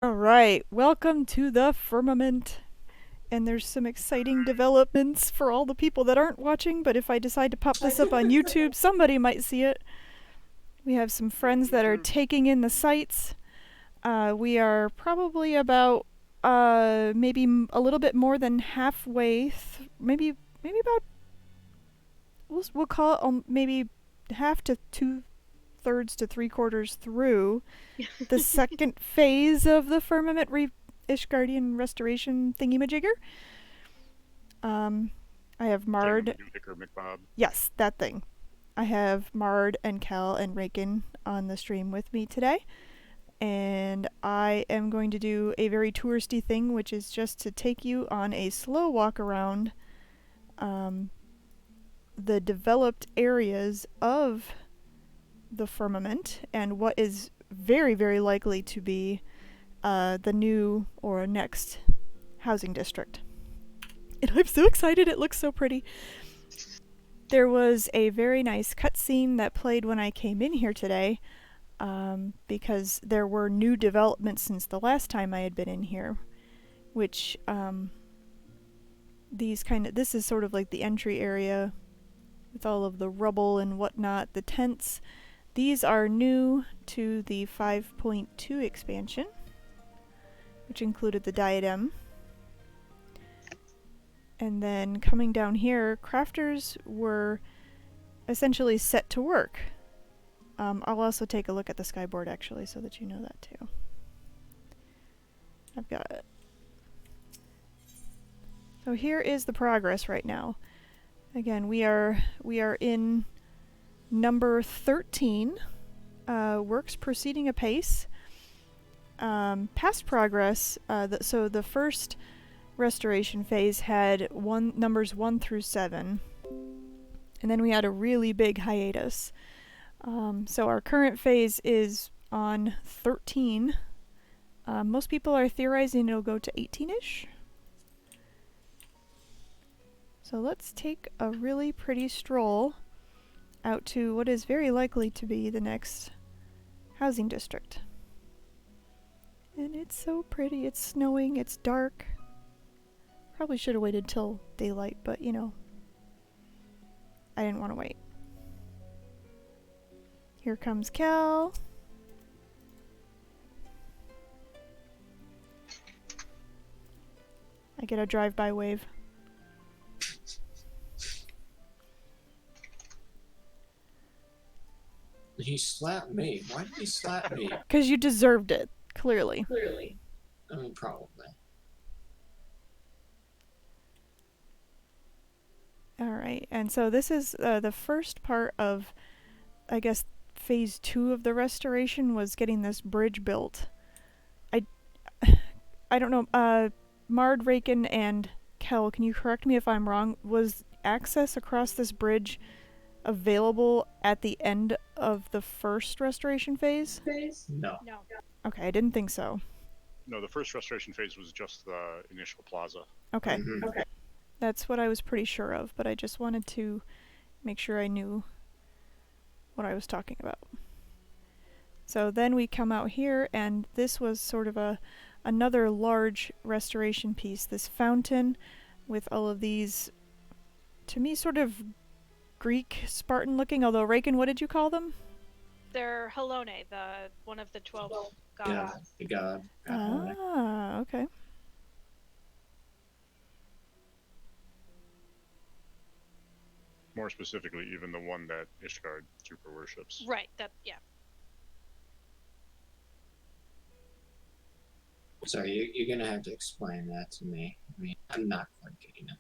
Alright, welcome to the Firmament. And there's some exciting developments for all the people that aren't watching, but if I decide to pop this up on YouTube, somebody might see it. We have some friends that are taking in the sights. We are probably about maybe a little bit more than halfway, maybe about, we'll call it maybe half to 2/3 to 3/4 through the second phase of the Firmament Ishgardian restoration thingy-majigger. I have Mard. Yes, that thing. I have Mard and Cal and Raken on the stream with me today. And I am going to do a very touristy thing, which is just to take you on a slow walk around the developed areas of the Firmament and what is very, very likely to be the new or next housing district. And I'm so excited, it looks so pretty. There was a very nice cutscene that played when I came in here today, because there were new developments since the last time I had been in here, which this is sort of like the entry area with all of the rubble and whatnot, the tents. These are new to the 5.2 expansion, which included the diadem. And then coming down here, crafters were essentially set to work. I'll also take a look at the skyboard actually so that you know that too. I've got it. So here is the progress right now. Again, we are in number 13. Works proceeding apace. Past progress, so the first restoration phase had numbers 1 through 7, and then we had a really big hiatus. So our current phase is on 13. Most people are theorizing it'll go to 18-ish. So let's take a really pretty stroll out to what is very likely to be the next housing district. And it's so pretty. It's snowing, it's dark. Probably should have waited till daylight, but you know, I didn't want to wait. Here comes Cal. I get a drive-by wave. He slapped me. Why did he slap me? Because you deserved it, clearly. I mean, probably. Alright, and so this is the first part of, I guess, phase 2 of the restoration was getting this bridge built. I don't know, Mard, Raken, and Kel, can you correct me if I'm wrong? Was access across this bridge available at the end of the first restoration phase? No. Okay, I didn't think so. No, the first restoration phase was just the initial plaza. Okay. Okay. That's what I was pretty sure of, but I just wanted to make sure I knew what I was talking about. So then we come out here, and this was sort of another large restoration piece. This fountain with all of these, to me, sort of Greek Spartan looking, although Raken, what did you call them? They're Halone, one of the 12 gods. Yeah, the god. Ah, okay. More specifically, even the one that Ishgard super worships. Right, yeah. Sorry, you're gonna have to explain that to me. I mean, I'm not quite getting it.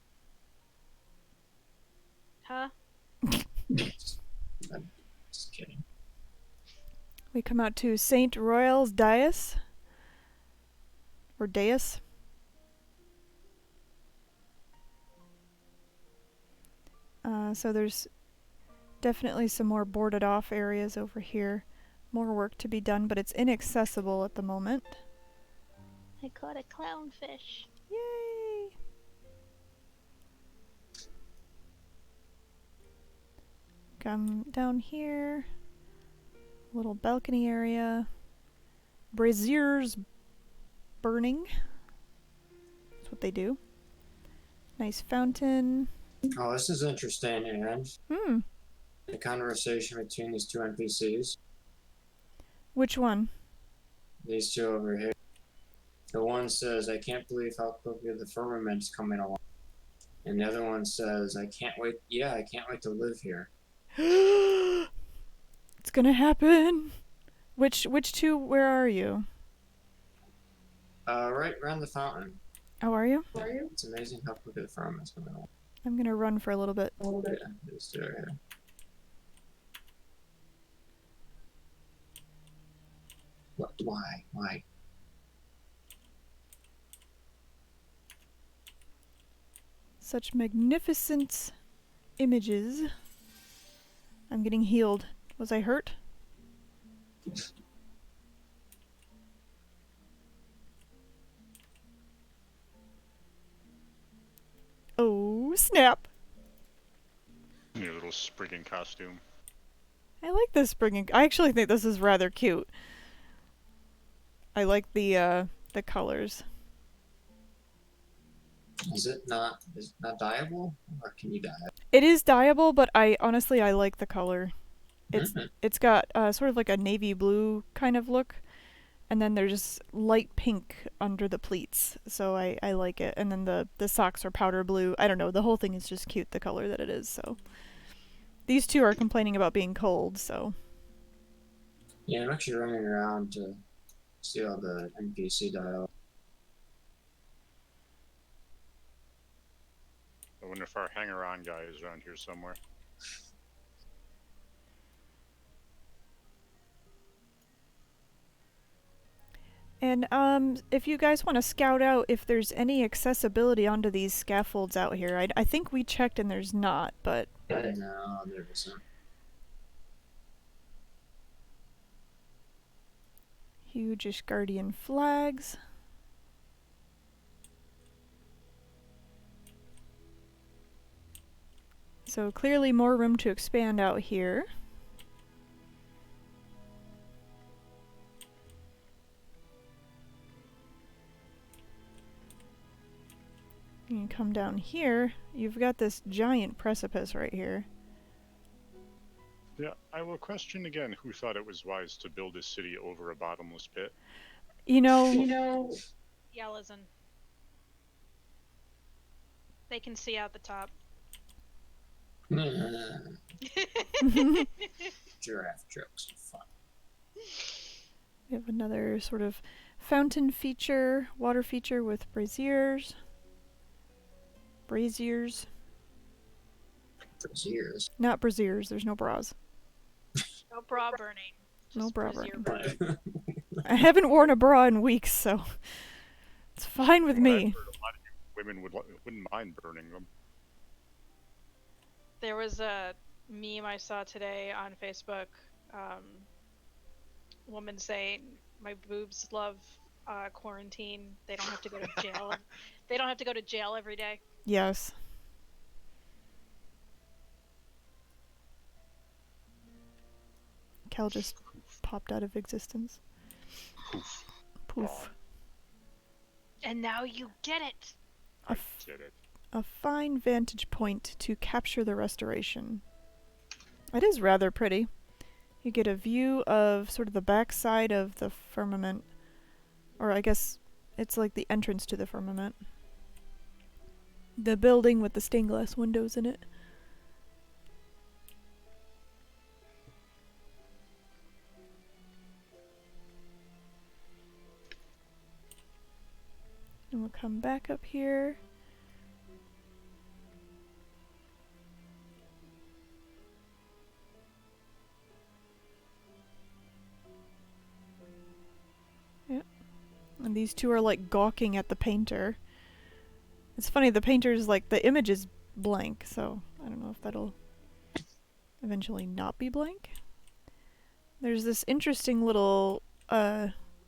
Huh? I'm just kidding. We come out to St. Royal's Dais. Or Dais. So there's definitely some more boarded off areas over here. More work to be done, but it's inaccessible at the moment. I caught a clownfish. Yay! Come down here. Little balcony area. Braziers burning. That's what they do. Nice fountain. Oh, this is interesting, and Hmm. the conversation between these two NPCs. Which one? These two over here. The one says, "I can't believe how quickly the firmament's coming along," and the other one says, "I can't wait. Yeah, I can't wait to live here." It's gonna happen. Which two? Where are you? Right around the fountain. Oh, are you? It's amazing how quickly the firmament's coming along. I'm gonna run for a little bit. Yeah, these two are here. What? Why? Why? Such magnificent images. I'm getting healed. Was I hurt? Oh, snap. Your little sprigging costume. I like this springing. I actually think this is rather cute. I like the colors. Is it not dyeable, or can you dye it? It is dyeable, but I like the color. Mhm. It's got sort of like a navy blue kind of look, and then there's light pink under the pleats, so I like it. And then the socks are powder blue. I don't know, the whole thing is just cute, the color that it is. So these two are complaining about being cold, so Yeah, I'm actually running around to see all the NPC dialogue. I wonder if our hanger-on guy is around here somewhere. And if you guys want to scout out if there's any accessibility onto these scaffolds out here, I think we checked and there's not, but No, there isn't. huge Ishgardian flags. So clearly more room to expand out here. You come down here, you've got this giant precipice right here. Yeah, I will question again who thought it was wise to build a city over a bottomless pit. You know, Yeah, listen. They can see out the top. Giraffe jokes are fun. we have another sort of fountain feature, water feature with braziers. Braziers. For years. Not braziers, there's no bras. No bra burning. No Just bra brazier burning. I haven't worn a bra in weeks, so it's fine with I've me. heard a lot of you women wouldn't mind burning them. There was a meme I saw today on Facebook. Woman saying, "My boobs love quarantine. They don't have to go to jail. They don't have to go to jail every day." Yes. Cal just popped out of existence. Poof. Poof. And now you get it. A, Get it. a fine vantage point to capture the restoration. It is rather pretty. You get a view of sort of the backside of the firmament. Or I guess it's like the entrance to the firmament. The building with the stained glass windows in it. And we'll come back up here. Yep. And these two are like gawking at the painter. It's funny, the painter's like, the image is blank, so I don't know if that'll eventually not be blank. There's this interesting little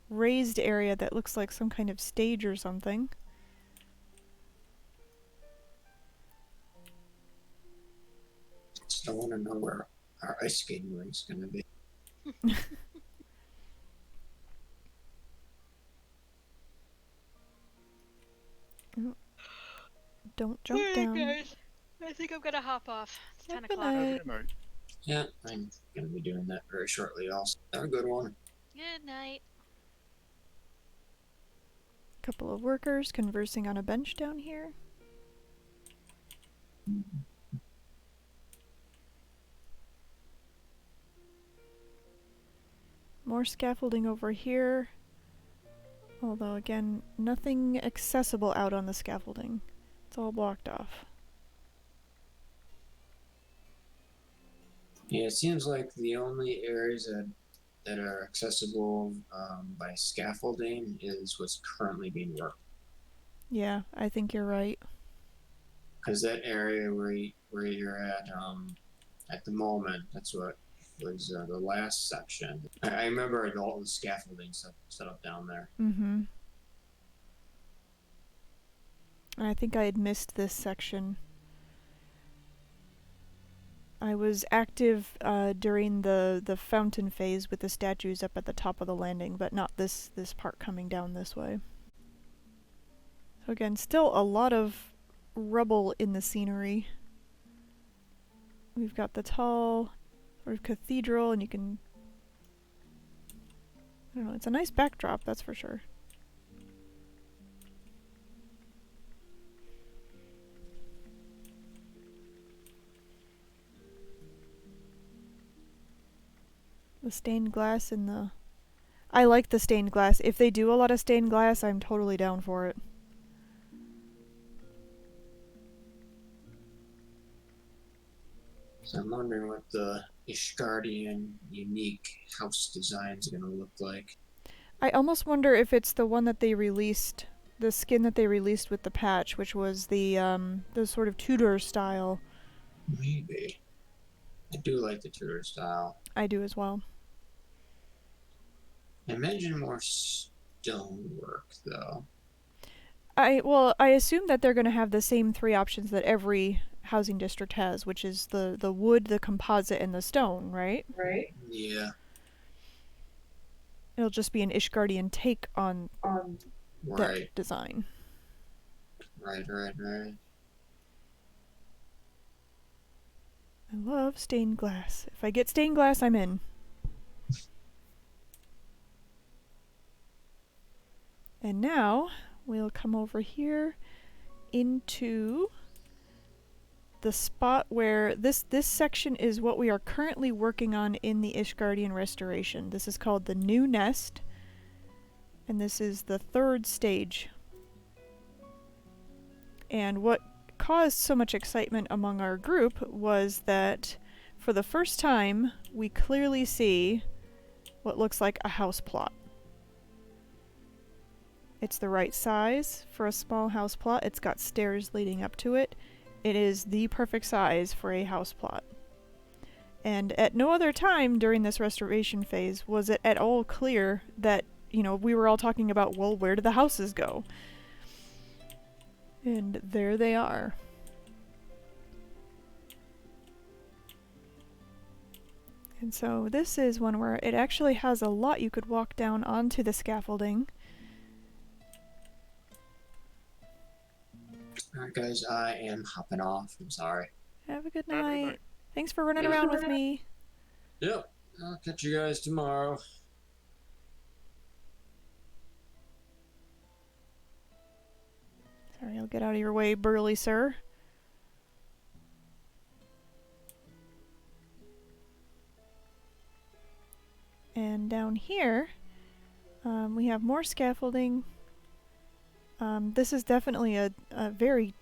raised area that looks like some kind of stage or something. Still want to know where our ice skating rink's gonna be. Don't jump Alright, down. guys. I think I'm gonna hop off. It's 10 Good o'clock. Have a night. good night. Yeah, I'm gonna be doing that very shortly also. Have a good one. Good night. Couple of workers conversing on a bench down here. More scaffolding over here. Although, again, nothing accessible out on the scaffolding. It's all blocked off. Yeah, it seems like the only areas that are accessible by scaffolding is what's currently being worked. Yeah, I think you're right. Because that area where you're at the moment, that's what was the last section. I remember all the scaffolding set up down there. Mm-hmm. And I think I had missed this section. I was active during the fountain phase with the statues up at the top of the landing, but not this part coming down this way. So again, still a lot of rubble in the scenery. We've got the tall sort of cathedral, and you can... I don't know, it's a nice backdrop, that's for sure. The stained glass in the... I like the stained glass. If they do a lot of stained glass, I'm totally down for it. So I'm wondering what the Ishgardian unique house design is going to look like. I almost wonder if it's the one that they released, the skin that they released with the patch, which was the sort of Tudor style. Maybe. I do like the Tudor style. I do as well. I imagine more stonework, though. I assume that they're going to have the same three options that every housing district has, which is the wood, the composite, and the stone, right? Right. Yeah. It'll just be an Ishgardian take on that Right. design. Right. I love stained glass. If I get stained glass, I'm in. And now we'll come over here into the spot where this section is what we are currently working on in the Ishgardian restoration. This is called the New Nest, and this is the third stage. And what caused so much excitement among our group was that for the first time we clearly see what looks like a house plot. It's the right size for a small house plot. It's got stairs leading up to it. It is the perfect size for a house plot. And at no other time during this restoration phase was it at all clear that, you know, we were all talking about, well, where do the houses go? And there they are. And so this is one where it actually has a lot you could walk down onto the scaffolding. Alright, guys, I am hopping off. I'm sorry. Have a good Have a good night. night. Thanks for running around with me. Yep. I'll catch you guys tomorrow. Sorry, I'll get out of your way, burly sir. And down here, we have more scaffolding. This is definitely a very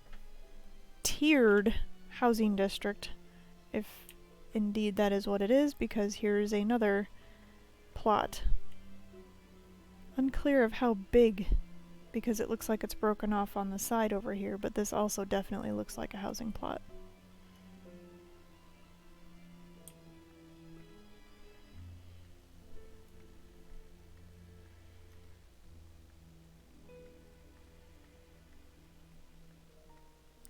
tiered housing district, if indeed that is what it is, because here's another plot. Unclear of how big, because it looks like it's broken off on the side over here, but this also definitely looks like a housing plot.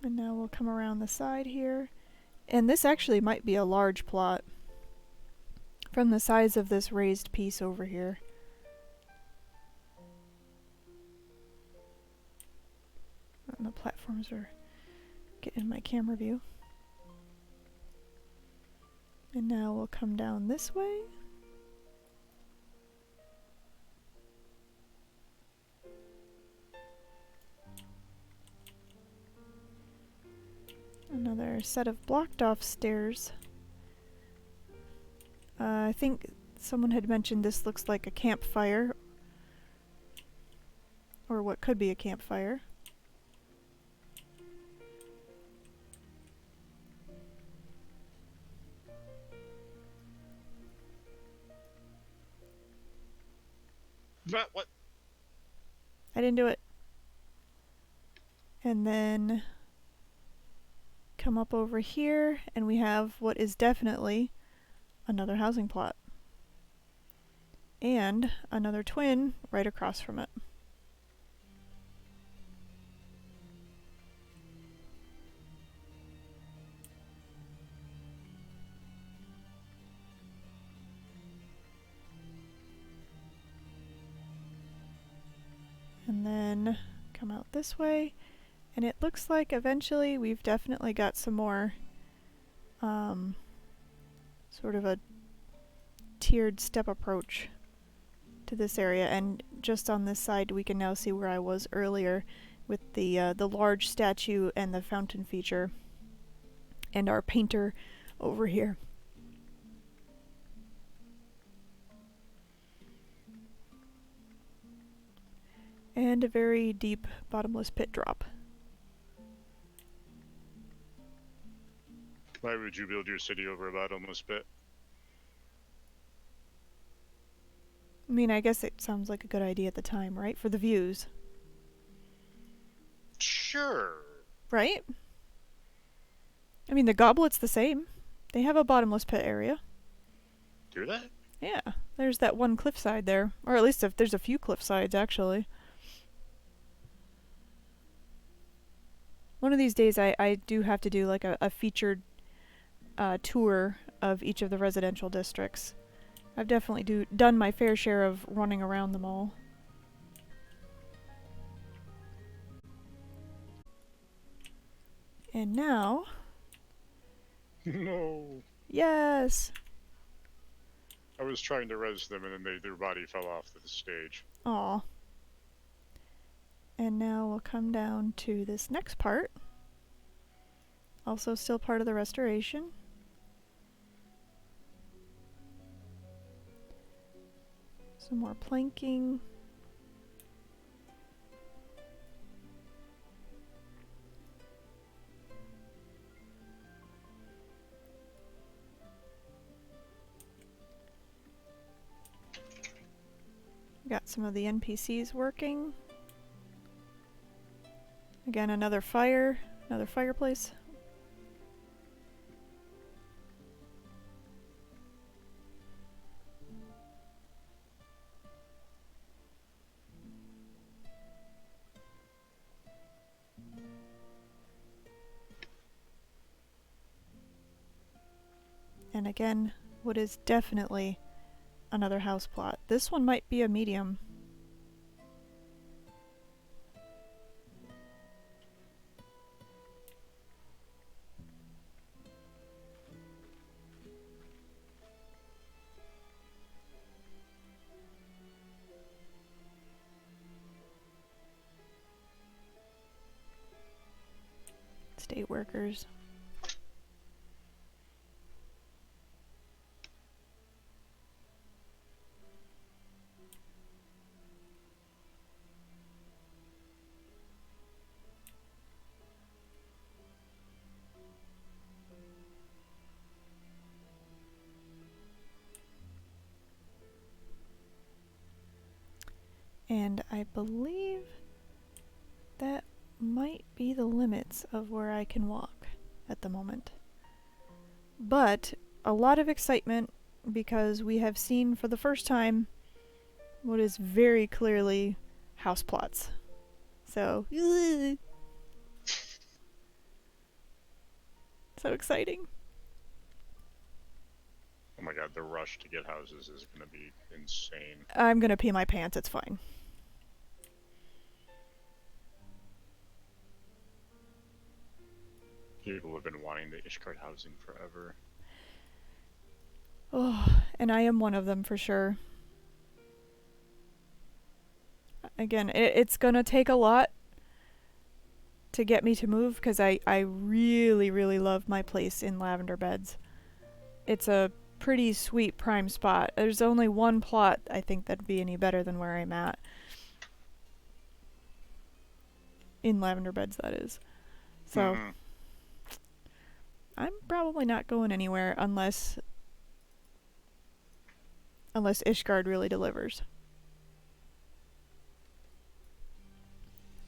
And now we'll come around the side here. And this actually might be a large plot from the size of this raised piece over here. and the platforms are getting in my camera view. And now we'll come down this way. Another set of blocked off stairs. I think someone had mentioned this looks like a campfire. Or what could be a campfire. What? I didn't do it. And then come up over here and we have what is definitely another housing plot. And another twin right across from it. And then come out this way, and it looks like eventually we've definitely got some more sort of a tiered step approach to this area. And just on this side we can now see where I was earlier with the large statue and the fountain feature and our painter over here. And a very deep bottomless pit drop. Why would you build your city over a bottomless pit? I mean, I guess it sounds like a good idea at the time, right? For the views. Sure. Right? I mean, the Goblet's the same. They have a bottomless pit area. Do they? Yeah, there's that one cliffside there. Or at least if there's a few cliffsides, actually. One of these days I do have to do like a featured tour of each of the residential districts. I've definitely done my fair share of running around them all. And now... No. Yes! I was trying to res them and then their body fell off the stage. Aw. And now we'll come down to this next part. Also still part of the restoration. Some more planking. Got some of the NPCs working. Again, another fireplace. And again, what is definitely another house plot. This one might be a medium. State workers. And I believe that might be the limits of where I can walk at the moment. But a lot of excitement because we have seen for the first time what is very clearly house plots. So, so exciting. Oh my god, the rush to get houses is gonna be insane. I'm gonna pee my pants, it's fine. People have been wanting the Ishgard housing forever. Oh, and I am one of them for sure. Again, it's gonna take a lot to get me to move because I really, really love my place in Lavender Beds. It's a pretty sweet prime spot. There's only one plot I think that'd be any better than where I'm at. In Lavender Beds, that is. So, I'm probably not going anywhere unless Ishgard really delivers.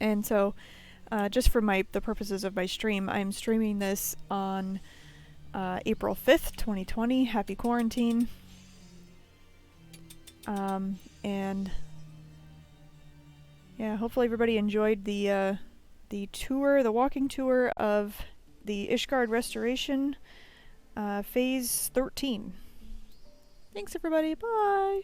And so, just for the purposes of my stream, I'm streaming this on April 5th, 2020. Happy quarantine. And yeah, hopefully everybody enjoyed the tour, the walking tour of the Ishgard Restoration, Phase 13. Thanks everybody, bye!